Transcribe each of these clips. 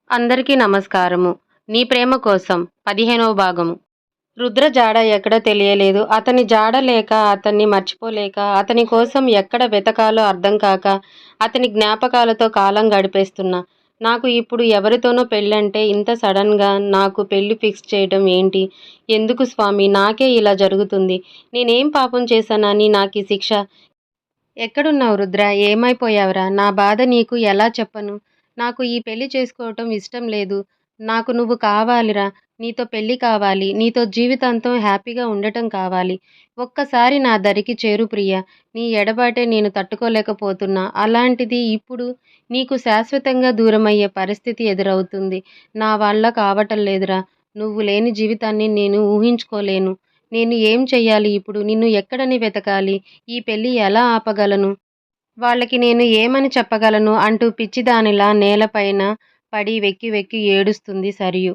అందరికీ నమస్కారము. నీ ప్రేమ కోసం 15వ భాగము. రుద్ర జాడ ఎక్కడ తెలియలేదు. అతని జాడ లేక, అతన్ని మర్చిపోలేక, అతని కోసం ఎక్కడ వెతకాలో అర్థం కాక, అతని జ్ఞాపకాలతో కాలం గడిపేస్తున్నా. నాకు ఇప్పుడు ఎవరితోనో పెళ్ళంటే ఇంత సడన్‌గా నాకు పెళ్లి ఫిక్స్ చేయడం ఏంటి? ఎందుకు స్వామీ నాకే ఇలా జరుగుతుంది? నేనేం పాపం చేశానని నాకీ శిక్ష? ఎక్కడున్నావు రుద్ర? ఏమైపోయావురా? నా బాధ నీకు ఎలా చెప్పను? నాకు ఈ పెళ్లి చేసుకోవటం ఇష్టం లేదు. నాకు నువ్వు కావాలిరా. నీతో పెళ్లి కావాలి. నీతో జీవితాంతం హ్యాపీగా ఉండటం కావాలి. ఒక్కసారి నా దరికి చేరు ప్రియా. నీ ఎడబాటే నేను తట్టుకోలేకపోతున్నా. అలాంటిది ఇప్పుడు నీకు శాశ్వతంగా దూరమయ్యే పరిస్థితి ఎదురవుతుంది. నా వల్ల కావటం లేదురా. నువ్వు లేని జీవితాన్ని నేను ఊహించుకోలేను. నేను ఏం చెయ్యాలి ఇప్పుడు? నిన్ను ఎక్కడని వెతకాలి? ఈ పెళ్లి ఎలా ఆపగలను? వాళ్ళకి నేను ఏమని చెప్పగలను అంటూ పిచ్చిదానిలా నేలపైన పడి వెక్కి వెక్కి ఏడుస్తుంది సరియు.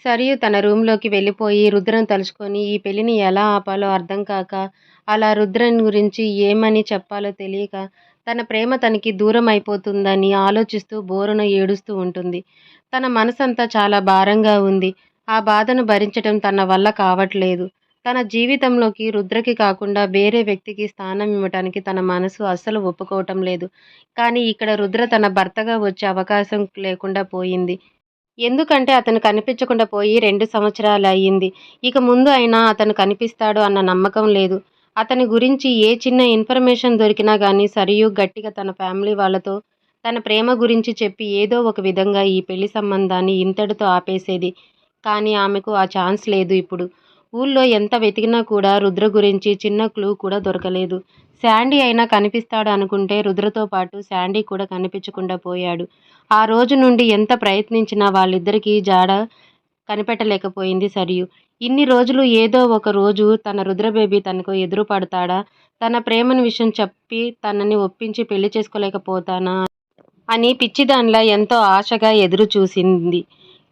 సరియు తన రూంలోకి వెళ్ళిపోయి రుద్రను తలుచుకొని ఈ పెళ్లిని ఎలా ఆపాలో అర్థం కాక, అలా రుద్రన్ గురించి ఏమని చెప్పాలో తెలియక, తన ప్రేమ తనకి దూరం అయిపోతుందని ఆలోచిస్తూ బోరున ఏడుస్తూ ఉంటుంది. తన మనసంతా చాలా భారంగా ఉంది. ఆ బాధను భరించటం తన వల్ల కావట్లేదు. తన జీవితంలోకి రుద్రకి కాకుండా వేరే వ్యక్తికి స్థానం ఇవ్వటానికి తన మనసు అస్సలు ఒప్పుకోవటం లేదు. కానీ ఇక్కడ రుద్ర తన భర్తగా వచ్చే అవకాశం లేకుండా పోయింది. ఎందుకంటే అతను కనిపించకుండా పోయి 2 సంవత్సరాలయ్యింది. ఇక ముందు అయినా అతను కనిపిస్తాడు అన్న నమ్మకం లేదు. అతని గురించి ఏ చిన్న ఇన్ఫర్మేషన్ దొరికినా గానీ సరియు గట్టిగా తన ఫ్యామిలీ వాళ్ళతో తన ప్రేమ గురించి చెప్పి ఏదో ఒక విధంగా ఈ పెళ్లి సంబంధాన్ని ఇంతటితో ఆపేసేది. కానీ ఆమెకు ఆ ఛాన్స్ లేదు ఇప్పుడు. ఊళ్ళో ఎంత వెతికినా కూడా రుద్ర గురించి చిన్న క్లూ కూడా దొరకలేదు. శాండీ అయినా కనిపిస్తాడనుకుంటే రుద్రతో పాటు శాండీ కూడా కనిపించకుండా పోయాడు. ఆ రోజు నుండి ఎంత ప్రయత్నించినా వాళ్ళిద్దరికీ జాడ కనిపెట్టలేకపోయింది సరియు. ఇన్ని రోజులు ఏదో ఒక రోజు తన రుద్ర బేబీ తనకు ఎదురుపడతాడా? తన ప్రేమను విషయం చెప్పి తనని ఒప్పించి పెళ్లి చేసుకోలేకపోతానా అని పిచ్చిదానిలా ఎంతో ఆశగా ఎదురు చూసింది.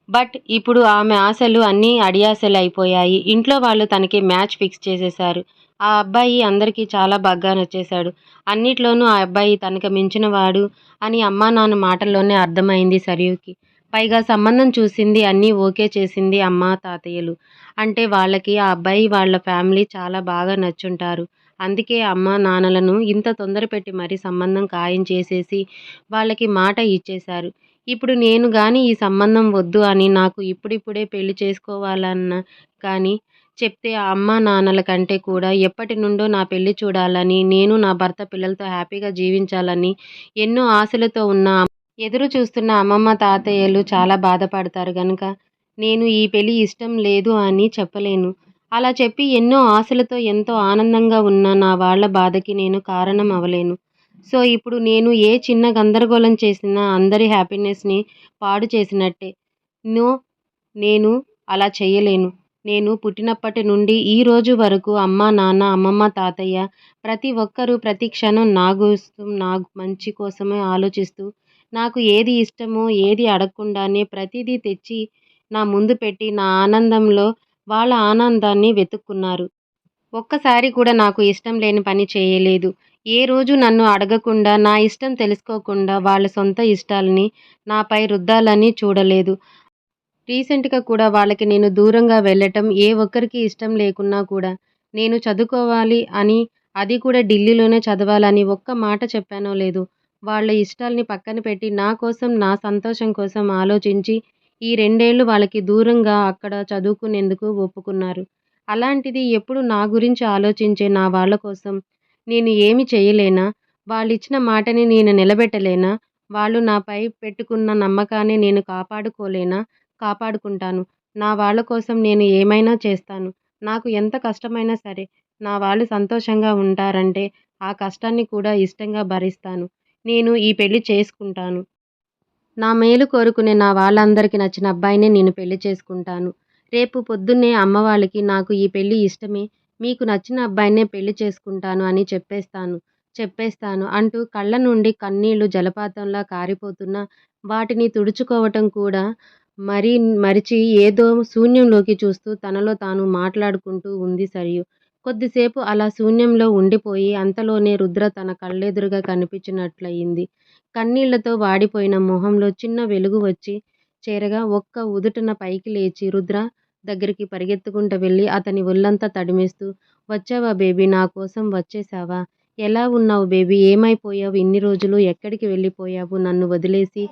బట్ ఇప్పుడు ఆమె ఆశలు అన్నీ అడియాసలు అయిపోయాయి. ఇంట్లో వాళ్ళు తనకి మ్యాచ్ ఫిక్స్ చేసేశారు. ఆ అబ్బాయి అందరికీ చాలా బాగా నచ్చేశాడు. అన్నిట్లోనూ ఆ అబ్బాయి తనకు మించినవాడు అని అమ్మానాన్న మాటల్లోనే అర్థమైంది సరియుకి. పైగా సంబంధం చూసింది, అన్నీ ఓకే చేసింది అమ్మ, తాతయ్యలు. అంటే వాళ్ళకి ఆ అబ్బాయి వాళ్ళ ఫ్యామిలీ చాలా బాగా నచ్చుంటారు. అందుకే అమ్మా నాన్నలను ఇంత తొందరపెట్టి మరీ సంబంధం ఖాయం చేసేసి వాళ్ళకి మాట ఇచ్చేశారు. ఇప్పుడు నేను గాని ఈ సంబంధం వద్దు అని నాకు ఇప్పుడిప్పుడే పెళ్లి చేసుకోవాలన్న కానీ చెప్తే ఆ అమ్మా నాన్నల కంటే కూడా ఎప్పటినుండో నా పెళ్లి చూడాలని, నేను నా భర్త పిల్లలతో హ్యాపీగా జీవించాలని ఎన్నో ఆశలతో ఉన్న ఎదురు చూస్తున్న అమ్మమ్మ, తాతయ్యలు చాలా బాధపడతారు గనుక నేను ఈ పెళ్లి ఇష్టం లేదు అని చెప్పలేను. అలా చెప్పి ఎన్నో ఆశలతో ఎంతో ఆనందంగా ఉన్న నా వాళ్ళ బాధకి నేను కారణం అవ్వలేను. సో ఇప్పుడు నేను ఏ చిన్న గందరగోళం చేసినా అందరి హ్యాపీనెస్‌ని పాడు చేసినట్టే. నో, నేను అలా చెయ్యలేను. నేను పుట్టినప్పటి నుండి ఈ రోజు వరకు అమ్మా, నాన్న, అమ్మమ్మ, తాతయ్య ప్రతి ఒక్కరూ ప్రతి క్షణం నా మంచి కోసమే ఆలోచిస్తూ, నాకు ఏది ఇష్టమో ఏది అడగకుండానే ప్రతీదీ తెచ్చి నా ముందు పెట్టి నా ఆనందంలో వాళ్ళ ఆనందాన్ని వెతుక్కున్నారు. ఒక్కసారి కూడా నాకు ఇష్టం లేని పని చేయలేదు. ఏ రోజు నన్ను అడగకుండా, నా ఇష్టం తెలుసుకోకుండా వాళ్ళ సొంత ఇష్టాలని నాపై రుద్దాలని చూడలేదు. రీసెంట్‌గా కూడా వాళ్ళకి నేను దూరంగా వెళ్ళటం ఏ ఒక్కరికి ఇష్టం లేకున్నా కూడా, నేను చదువుకోవాలి అని, అది కూడా ఢిల్లీలోనే చదవాలని ఒక్క మాట చెప్పానో లేదో, వాళ్ళ ఇష్టాల్ని పక్కన పెట్టి నా కోసం, నా సంతోషం కోసం ఆలోచించి, ఈ 2 ఏళ్ళు వాళ్ళకి దూరంగా అక్కడ చదువుకునేందుకు ఒప్పుకున్నారు. అలాంటిది ఎప్పుడు నా గురించి ఆలోచించే నా వాళ్ళ కోసం నేను ఏమి చేయలేనా? వాళ్ళిచ్చిన మాటని నేను నిలబెట్టలేనా? వాళ్ళు నాపై పెట్టుకున్న నమ్మకాన్ని నేను కాపాడుకోలేనా? కాపాడుకుంటాను. నా వాళ్ళ కోసం నేను ఏమైనా చేస్తాను. నాకు ఎంత కష్టమైనా సరే, నా వాళ్ళు సంతోషంగా ఉంటారంటే, ఆ కష్టాన్ని కూడా ఇష్టంగా భరిస్తాను. నేను ఈ పెళ్లి చేసుకుంటాను. నా మేలు కోరుకునే నా వాళ్ళందరికీ నచ్చిన అబ్బాయినే నేను పెళ్లి చేసుకుంటాను. రేపు పొద్దున్నే అమ్మ వాళ్ళకి నాకు ఈ పెళ్లి ఇష్టమే, మీకు నచ్చిన అబ్బాయినే పెళ్లి చేసుకుంటాను అని చెప్పేస్తాను అంటూ కళ్ళ నుండి కన్నీళ్లు జలపాతంలా కారిపోతున్నా వాటిని తుడుచుకోవటం కూడా మరీ మరిచి ఏదో శూన్యంలోకి చూస్తూ తనలో తాను మాట్లాడుకుంటూ ఉంది సరియు. కొద్దిసేపు అలా శూన్యంలో ఉండిపోయి అంతలోనే రుద్ర తన కళ్ళెదురుగా కనిపించినట్లయింది. కన్నీళ్లతో వాడిపోయిన మొహంలో చిన్న వెలుగు వచ్చి చేరగా ఒక్క ఉదుటున పైకి లేచి రుద్ర దగ్గరికి పరిగెత్తుకుంటూ వెళ్ళి అతని ఒళ్ళంతా తడిమేస్తూ, "వచ్చావా బేబీ, నా కోసం వచ్చేశావా? ఎలా ఉన్నావు బేబీ? ఏమైపోయావు ఇన్ని రోజులు? ఎక్కడికి వెళ్ళిపోయావు నన్ను వదిలేసి?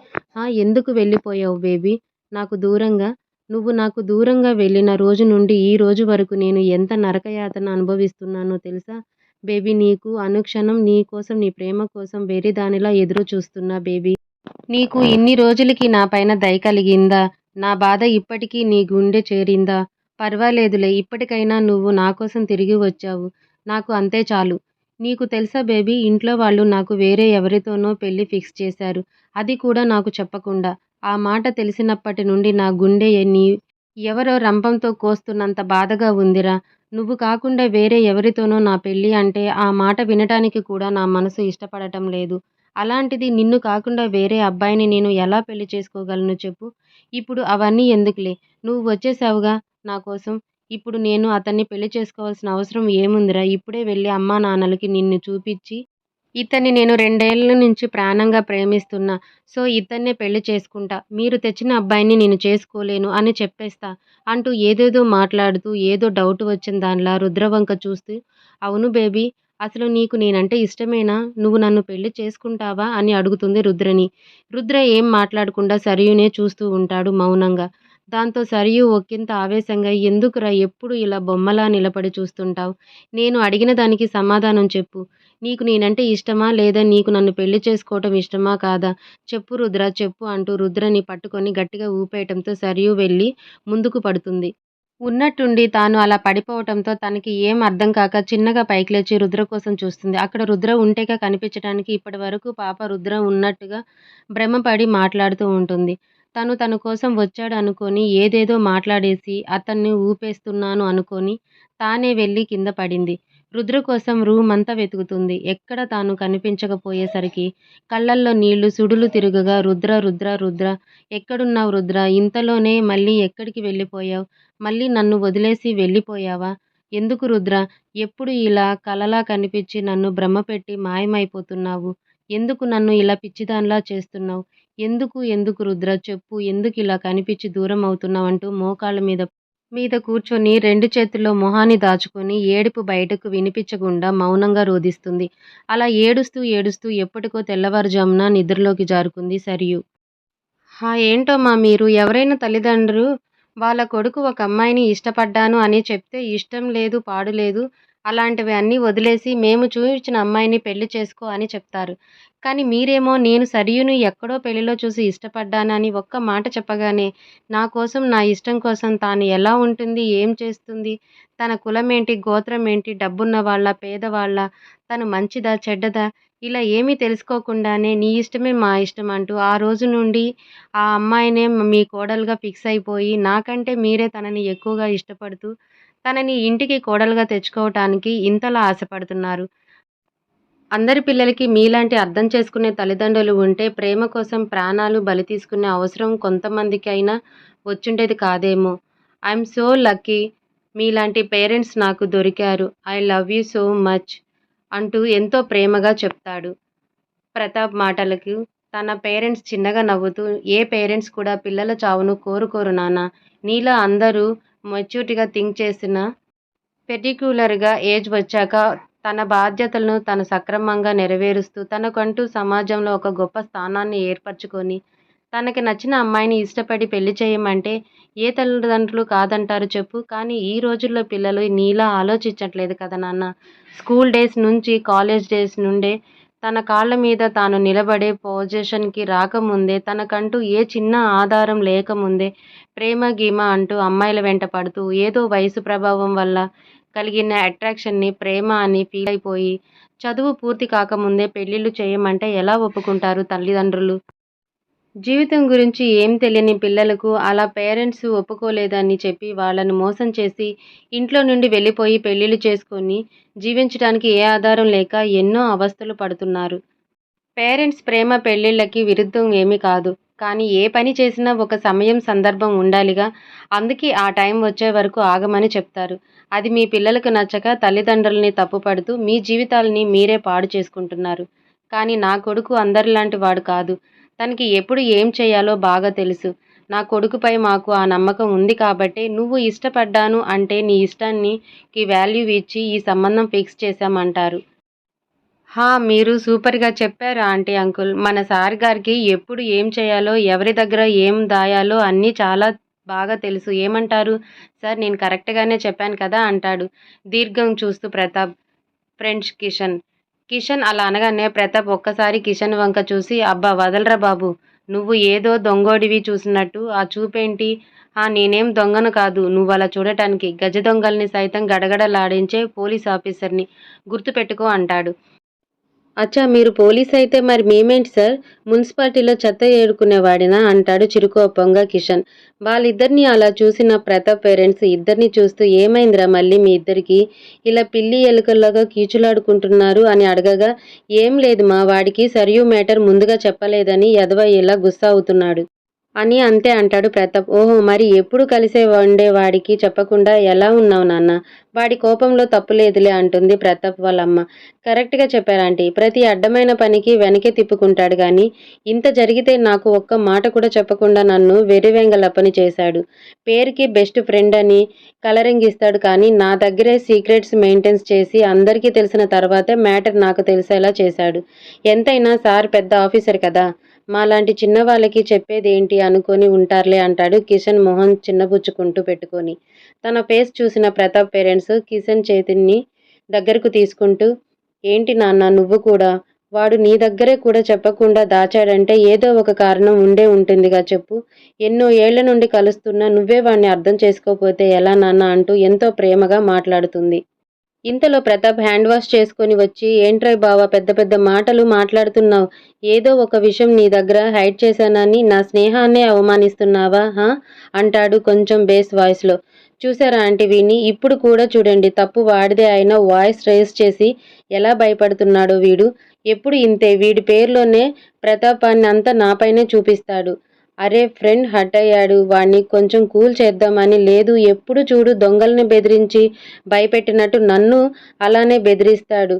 ఎందుకు వెళ్ళిపోయావు బేబీ నాకు దూరంగా? నువ్వు నాకు దూరంగా వెళ్ళిన రోజు నుండి ఈ రోజు వరకు నేను ఎంత నరకయాతన అనుభవిస్తున్నానో తెలుసా బేబీ? నీకు అనుక్షణం నీ కోసం, నీ ప్రేమ కోసం వెర్రిదానిలా ఎదురు చూస్తున్నా బేబీ. నీకు ఇన్ని రోజులకి నా పైన దయ కలిగిందా? నా బాధ ఇప్పటికీ నీ గుండె చేరిందా? పర్వాలేదులే, ఇప్పటికైనా నువ్వు నా కోసం తిరిగి వచ్చావు. నాకు అంతే చాలు. నీకు తెలుసా బేబీ, ఇంట్లో వాళ్ళు నాకు వేరే ఎవరితోనో పెళ్లి ఫిక్స్ చేశారు. అది కూడా నాకు చెప్పకుండా. ఆ మాట తెలిసినప్పటి నుండి నా గుండె నీ ఎవరో రంపంతో కోస్తున్నంత బాధగా ఉందిరా. నువ్వు కాకుండా వేరే ఎవరితోనో నా పెళ్లి అంటే ఆ మాట వినటానికి కూడా నా మనసు ఇష్టపడటం లేదు. అలాంటిది నిన్ను కాకుండా వేరే అబ్బాయిని నేను ఎలా పెళ్లి చేసుకోగలను చెప్పు? ఇప్పుడు అవన్నీ ఎందుకులే. నువ్వు వచ్చేశావుగా నా కోసం. ఇప్పుడు నేను అతన్ని పెళ్లి చేసుకోవాల్సిన అవసరం ఏముందిరా? ఇప్పుడే వెళ్ళి అమ్మానాన్నలకి నిన్ను చూపిచ్చి, ఇతన్ని నేను 2 ఏళ్ల నుంచి ప్రాణంగా ప్రేమిస్తున్నా. సో, ఇతన్నే పెళ్లి చేసుకుంటా. మీరు తెచ్చిన అబ్బాయిని నేను చేసుకోలేను అని చెప్పేస్తా అంటూ ఏదేదో మాట్లాడుతూ ఏదో డౌట్ వచ్చిన దానిలా రుద్ర వంక చూస్తూ, అవును బేబీ, అసలు నీకు నేనంటే ఇష్టమేనా? నువ్వు నన్ను పెళ్లి చేసుకుంటావా అని అడుగుతుంది రుద్రని. రుద్ర ఏం మాట్లాడకుండా సరయునే చూస్తూ ఉంటాడు మౌనంగా. దాంతో సరియు ఒకింత ఆవేశంగా, ఎందుకురా ఎప్పుడు ఇలా బొమ్మలా నిలబడి చూస్తుంటావ్? నేను అడిగిన దానికి సమాధానం చెప్పు. నీకు నేనంటే ఇష్టమా? లేదా నీకు నన్ను పెళ్లి చేసుకోవటం ఇష్టమా కాదా? చెప్పు రుద్ర చెప్పు అంటూ రుద్రని పట్టుకొని గట్టిగా ఊపేయటంతో సరియు వెళ్ళి ముందుకు పడుతుంది. ఉన్నట్టుండి తాను అలా పడిపోవటంతో తనకి ఏం అర్థం కాక చిన్నగా పైకి లేచి రుద్ర కోసం చూస్తుంది. అక్కడ రుద్ర ఉంటేగా కనిపించటానికి ఇప్పటివరకు పాప రుద్ర ఉన్నట్టుగా భ్రమపడి మాట్లాడుతూ ఉంటుంది. తను తన కోసం వచ్చాడు అనుకోని ఏదేదో మాట్లాడేసి అతన్ని ఊపేస్తున్నాను అనుకోని తానే వెళ్ళి కింద పడింది. రుద్ర కోసం రూమంతా వెతుకుతుంది. ఎక్కడ తాను కనిపించకపోయేసరికి కళ్ళల్లో నీళ్లు సుడులు తిరగగా, రుద్ర రుద్ర రుద్ర, ఎక్కడున్నావు రుద్ర? ఇంతలోనే మళ్ళీ ఎక్కడికి వెళ్ళిపోయావు? మళ్ళీ నన్ను వదిలేసి వెళ్ళిపోయావా? ఎందుకు రుద్ర? ఎప్పుడు ఇలా కలలా కనిపించి నన్ను భ్రమపెట్టి మాయమైపోతున్నావు? ఎందుకు నన్ను ఇలా పిచ్చిదానిలా చేస్తున్నావు? ఎందుకు ఎందుకు రుద్ర చెప్పు, ఎందుకిలా కనిపించి దూరం అవుతున్నావంటూ మోకాళ్ళ మీద మీద కూర్చొని 2 చేతుల్లో మొహాన్ని దాచుకొని ఏడుపు బయటకు వినిపించకుండా మౌనంగా రోదిస్తుంది. అలా ఏడుస్తూ ఏడుస్తూ ఎప్పటికో తెల్లవారుజామున నిద్రలోకి జారుకుంది సరియు. ఏంటోమా మీరు, ఎవరైనా తల్లిదండ్రులు వాళ్ళ కొడుకు ఒక అమ్మాయిని ఇష్టపడ్డాను అని చెప్తే ఇష్టం లేదు, పాడు లేదు, అలాంటివి అన్నీ వదిలేసి మేము చూయించిన అమ్మాయిని పెళ్లి చేసుకో అని చెప్తారు. కానీ మీరేమో నేను సరియును ఎక్కడో పెళ్లిలో చూసి ఇష్టపడ్డానని ఒక్క మాట చెప్పగానే నా కోసం, నా ఇష్టం కోసం తాను ఎలా ఉంటుంది, ఏం చేస్తుంది, తన కులమేంటి, గోత్రం ఏంటి, డబ్బున్న వాళ్ళ, పేదవాళ్ళ, తను మంచిదా, చెడ్డదా, ఇలా ఏమీ తెలుసుకోకుండానే నీ ఇష్టమే మా ఇష్టం అంటూ ఆ రోజు నుండి ఆ అమ్మాయినే మీ కోడలుగా ఫిక్స్ అయిపోయి, నాకంటే మీరే తనని ఎక్కువగా ఇష్టపడుతూ, తనని ఇంటికి కోడలుగా తెచ్చుకోవటానికి ఇంతలా ఆశపడుతున్నారు. అందరి పిల్లలకి మీలాంటి అర్థం చేసుకునే తల్లిదండ్రులు ఉంటే ప్రేమ కోసం ప్రాణాలు బలి తీసుకునే అవసరం కొంతమందికైనా వచ్చుండేది కాదేమో. ఐఎమ్ సో లక్కీ మీలాంటి పేరెంట్స్ నాకు దొరికారు. I love you so much అంటూ ఎంతో ప్రేమగా చెప్తాడు. ప్రతాప్ మాటలకు తన పేరెంట్స్ చిన్నగా నవ్వుతూ, ఏ పేరెంట్స్ కూడా పిల్లల చావును కోరుకోరు నాన్న. నీలా అందరూ మెచ్యూరిటీగా థింక్ చేసిన పెర్టిక్యులర్‌గా ఏజ్ వచ్చాక తన బాధ్యతలను తను సక్రమంగా నెరవేరుస్తూ, తనకంటూ సమాజంలో ఒక గొప్ప స్థానాన్ని ఏర్పరచుకొని, తనకి నచ్చిన అమ్మాయిని ఇష్టపడి పెళ్లి చేయమంటే ఏ తల్లిదండ్రులు కాదంటారు చెప్పు? కానీ ఈ రోజుల్లో పిల్లలు నీలా ఆలోచించట్లేదు కదా నాన్న. స్కూల్ డేస్ నుంచి, కాలేజ్ డేస్ నుండే తన కాళ్ళ మీద తాను నిలబడే పొజిషన్‌కి రాకముందే, తనకంటూ ఏ చిన్న ఆధారం లేకముందే ప్రేమ, గీమ అంటూ అమ్మాయిల వెంట పడుతూ, ఏదో వయసు ప్రభావం వల్ల కలిగిన అట్రాక్షన్‌ని ప్రేమ అని ఫీల్ అయిపోయి, చదువు పూర్తి కాకముందే పెళ్లిళ్లు చేయమంటే ఎలా ఒప్పుకుంటారు తల్లిదండ్రులు? జీవితం గురించి ఏం తెలియని పిల్లలకు అలా పేరెంట్స్ ఒప్పుకోలేదని చెప్పి వాళ్ళని మోసం చేసి ఇంట్లో నుండి వెళ్ళిపోయి పెళ్లిళ్లు చేసుకొని జీవించడానికి ఏ ఆధారం లేక ఎన్నో అవస్థలు పడుతున్నారు. పేరెంట్స్ ప్రేమ పెళ్ళిళ్ళకి విరుద్ధం ఏమీ కాదు. కానీ ఏ పని చేసినా ఒక సమయం, సందర్భం ఉండాలిగా. అందుకే ఆ టైం వచ్చే వరకు ఆగమని చెప్తారు. అది మీ పిల్లలకు నచ్చక తల్లిదండ్రులని తప్పుపడుతూ మీ జీవితాలని మీరే పాడు చేసుకుంటున్నారు. కానీ నా కొడుకు అందరిలాంటి వాడు కాదు. తనకి ఎప్పుడు ఏం చేయాలో బాగా తెలుసు. నా కొడుకుపై మాకు ఆ నమ్మకం ఉంది కాబట్టే నువ్వు ఇష్టపడ్డాను అంటే నీ ఇష్టానికి వాల్యూ ఇచ్చి ఈ సంబంధం ఫిక్స్ చేశామంటారు. హా! మీరు సూపర్‌గా చెప్పారు ఆంటీ అంకుల్. మన సార్ గారికి ఎప్పుడు ఏం చేయాలో, ఎవరి దగ్గర ఏం దాయాలో అన్నీ చాలా బాగా తెలుసు. ఏమంటారు? సార్ నేను కరెక్ట్‌గానే చెప్పాను కదా! అంటాడు దీర్ఘం చూస్తూ ప్రతాప్. ఫ్రెండ్స్ కిషన్. కిషన్ అలా అనగానే ప్రతాప్ ఒక్కసారి కిషన్ వంక చూసి అబ్బా! వదలరా బాబు. నువ్వు ఏదో దొంగోడివి చూసినట్టు ఆ చూపేంటి? నేనేం దొంగను కాదు నువ్వలా చూడటానికి. గజ దొంగల్ని సైతం గడగడలాడించే పోలీస్ ఆఫీసర్‌ని. గుర్తుపెట్టుకో అంటాడు. అచ్చా! మీరు పోలీసయితే మరి మేమేంటి సార్? మున్సిపాలిటీలో చెత్త ఏరుకునేవాడినా? అంటాడు చిరుకోపంగా కిషన్. వాళ్ళిద్దరిని అలా చూసిన ప్రతాప్ పేరెంట్స్ ఇద్దరిని చూస్తూ ఏమైందిరా మళ్ళీ మీ ఇద్దరికీ? ఇలా పిల్లి ఎలుకల్లాగా కీచులాడుకుంటున్నారు అని అడగగా, ఏం లేదు మా వాడికి సరియు మేటర్ ముందుగా చెప్పలేదని ఎదవ ఇలా గుస్సా అవుతున్నాడు అని అంతే అంటాడు ప్రతాప్. ఓహో! మరి ఎప్పుడు కలిసే ఉండేవాడికి చెప్పకుండా ఎలా ఉన్నావు నాన్నా? వాడి కోపంలో తప్పులేదులే అంటుంది ప్రతాప్ వాళ్ళమ్మ. కరెక్ట్‌గా చెప్పారాంటీ. ప్రతి అడ్డమైన పనికి వెనకే తిప్పుకుంటాడు గానీ, ఇంత జరిగితే నాకు ఒక్క మాట కూడా చెప్పకుండా నన్ను వెర్రివెంగళప్పని చేశాడు. పేరుకి బెస్ట్ ఫ్రెండ్ అని కలరింగిస్తాడు కానీ, నా దగ్గరే సీక్రెట్స్ మెయింటైన్ చేసి అందరికీ తెలిసిన తర్వాతే మ్యాటర్ నాకు తెలిసేలా చేశాడు. ఎంతైనా సార్ పెద్ద ఆఫీసర్ కదా! మాలాంటి చిన్నవాళ్ళకి చెప్పేదేంటి అనుకొని ఉంటారులే అంటాడు కిషన్ మొహం చిన్నబుచ్చుకుంటూ పెట్టుకొని. తన ఫేస్ చూసిన ప్రతాప్ పేరెంట్స్ కిషన్ చేతిని దగ్గరకు తీసుకుంటూ ఏంటి నాన్న నువ్వు కూడా? వాడు నీ దగ్గరే కూడా చెప్పకుండా దాచాడంటే ఏదో ఒక కారణం ఉండే ఉంటుందిగా చెప్పు. ఎన్నో ఏళ్ల నుండి కలుస్తున్నా నువ్వే వాణ్ణి అర్థం చేసుకోపోతే ఎలా నాన్న అంటూ ఎంతో ప్రేమగా మాట్లాడుతుంది. ఇంతలో ప్రతాప్ హ్యాండ్ వాష్ చేసుకొని వచ్చి ఏంట్రోయ్ బావా పెద్ద పెద్ద మాటలు మాట్లాడుతున్నావ్? ఏదో ఒక విషయం నీ దగ్గర హైడ్ చేశానని నా స్నేహాన్నే అవమానిస్తున్నావా అంటాడు కొంచెం బేస్ వాయిస్‌లో. చూసారా ఆంటీ వీణ్ణి? ఇప్పుడు కూడా చూడండి తప్పు వాడిదే అయినా వాయిస్ రైజ్ చేసి ఎలా భయపడుతున్నాడో వీడు. ఎప్పుడు ఇంతే వీడి పేరులోనే ప్రతాపాన్నంతా నాపైనే చూపిస్తాడు. అరే ఫ్రెండ్ హర్ట్ అయ్యాడు. వాణ్ణి కొంచెం కూల్ చేద్దామని లేదు ఎప్పుడు చూడు దొంగల్ని బెదిరించి భయపెట్టినట్టు నన్ను అలానే బెదిరిస్తాడు.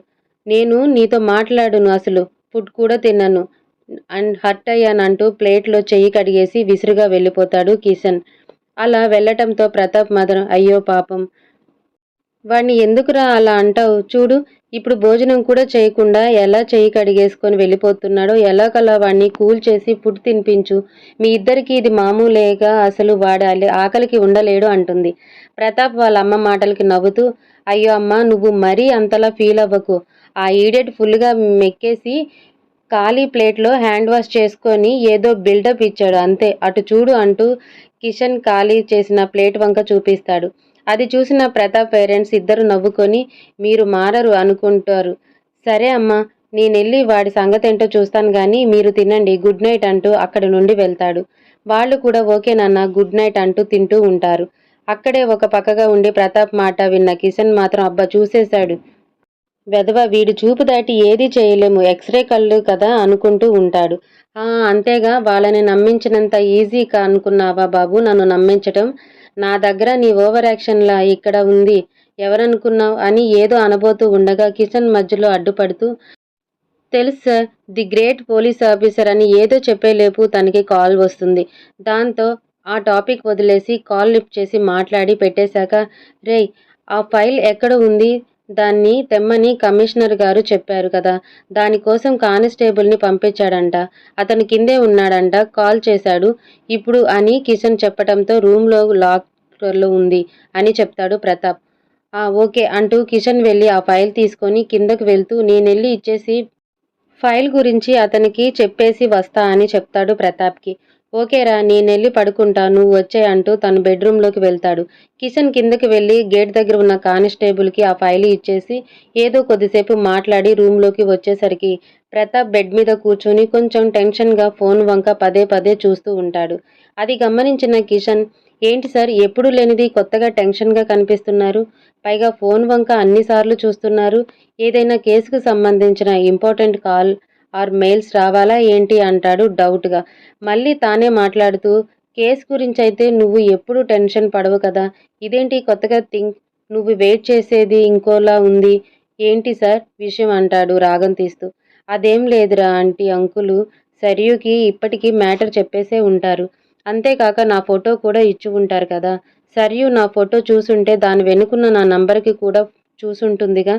నేను నీతో మాట్లాడను అసలు. ఫుడ్ కూడా తినను. అండ్ హర్ట్ అయ్యానంటూ ప్లేట్‌లో చెయ్యి కడిగేసి విసురుగా వెళ్ళిపోతాడు కిషన్. అలా వెళ్ళటంతో ప్రతాప్ మాత్రం అయ్యో పాపం! వాడిని ఎందుకురా అలా అంటావు? చూడు ఇప్పుడు భోజనం కూడా చేయకుండా ఎలా చెయ్యి కడిగేసుకొని వెళ్ళిపోతున్నాడో ఎలాగలా వాణ్ణి కూల్ చేసి ఫుడ్ తినిపించు. మీ ఇద్దరికీ ఇది మామూలేగా అసలు వాడు ఆకలికి ఉండలేడు అంటుంది. ప్రతాప్ వాళ్ళ అమ్మ మాటలకి నవ్వుతూ అయ్యో అమ్మా నువ్వు మరీ అంతలా ఫీల్ అవ్వకు. ఆ ఈడియట్ ఫుల్‌గా మెక్కేసి ఖాళీ ప్లేట్‌లో హ్యాండ్ వాష్ చేసుకొని ఏదో బిల్డప్ ఇచ్చాడు అంతే. అటు చూడు అంటూ కిషన్ ఖాళీ చేసిన ప్లేట్ వంక చూపిస్తాడు. అది చూసిన ప్రతాప్ పేరెంట్స్ ఇద్దరు నవ్వుకొని మీరు మారరు అనుకుంటారు. సరే అమ్మా నేనెళ్ళి వాడి సంగతేంటో చూస్తాను గానీ మీరు తినండి గుడ్ నైట్ అంటూ అక్కడి నుండి వెళ్తాడు. వాళ్ళు కూడా ఓకే నాన్న గుడ్ నైట్ అంటూ తింటూ ఉంటారు. అక్కడే ఒక పక్కగా ఉండి ప్రతాప్ మాట విన్న కిషన్ మాత్రం అబ్బా చూసేశాడు. వెధవ వీడి చూపు దాటి ఏదీ చేయలేము. ఎక్స్‌రే కళ్ళు కదా అనుకుంటూ ఉంటాడు. అంతేగా వాళ్ళని నమ్మించినంత ఈజీ అనుకున్నావా బాబూ నన్ను నమ్మించటం? నా దగ్గర నీ ఓవర్ యాక్షన్‌లా ఇక్కడ ఉంది. ఎవరనుకున్నావ్? అని ఏదో అనబోతూ ఉండగా కిషన్ మధ్యలో అడ్డుపడుతూ తెలుసు sir. The great police officer అని ఏదో చెప్పేలోపు తనకి కాల్ వస్తుంది. దాంతో ఆ టాపిక్ వదిలేసి కాల్ లిఫ్ట్ చేసి మాట్లాడి పెట్టేశాక రేయ్! ఆ ఫైల్ ఎక్కడ ఉంది? దాన్ని తెమ్మని కమిషనర్ గారు చెప్పారు కదా! దానికోసం కానిస్టేబుల్‌ని పంపించాడంట. అతను కిందే ఉన్నాడంట. కాల్ చేశాడు ఇప్పుడు అని కిషన్ చెప్పటంతో రూమ్‌లో లాకర్‌లో ఉంది అని చెప్తాడు ప్రతాప్. ఓకే అంటూ కిషన్ వెళ్లి ఆ ఫైల్ తీసుకొని కిందకు వెళ్తూ నేనెళ్ళి ఇచ్చేసి ఫైల్ గురించి అతనికి చెప్పేసి వస్తా అని చెప్తాడు ప్రతాప్‌కి. ఓకేరా నేనెళ్ళి పడుకుంటా నువ్వు వచ్చేయ్ అంటూ తను బెడ్‌రూమ్‌లోకి వెళ్తాడు. కిషన్ కిందకి వెళ్లి గేట్ దగ్గర ఉన్న కానిస్టేబుల్‌కి ఆ ఫైలు ఇచ్చేసి ఏదో కొద్దిసేపు మాట్లాడి రూమ్‌లోకి వచ్చేసరికి ప్రతాప్ బెడ్ మీద కూర్చొని కొంచెం టెన్షన్‌గా ఫోన్ వంక పదే పదే చూస్తూ ఉంటాడు. అది గమనించిన కిషన్ ఏంటి సార్ ఎప్పుడూ లేనిది కొత్తగా టెన్షన్‌గా కనిపిస్తున్నారు. పైగా ఫోన్ వంక అన్ని సార్లు చూస్తున్నారు. ఏదైనా కేసుకు సంబంధించిన ఇంపార్టెంట్ కాల్ ఆర్ మెయిల్స్ రావాలా ఏంటి అంటాడు డౌట్‌గా. మళ్ళీ తానే మాట్లాడుతూ కేస్ గురించైతే నువ్వు ఎప్పుడూ టెన్షన్ పడవు కదా! ఇదేంటి కొత్తగా నువ్వు వెయిట్ చేసేది ఇంకోలా ఉంది. ఏంటి సార్ విషయం అంటాడు రాగం తీస్తూ. అదేం లేదురా ఆంటీ అంకులు సర్యూకి ఇప్పటికి మ్యాటర్ చెప్పేసే ఉంటారు. అంతేకాక నా ఫోటో కూడా ఇచ్చి ఉంటారు కదా. సరియు నా ఫోటో చూసుంటే దాని వెనుకున్న నా నంబర్‌కి కూడా చూసుంటుందిగా.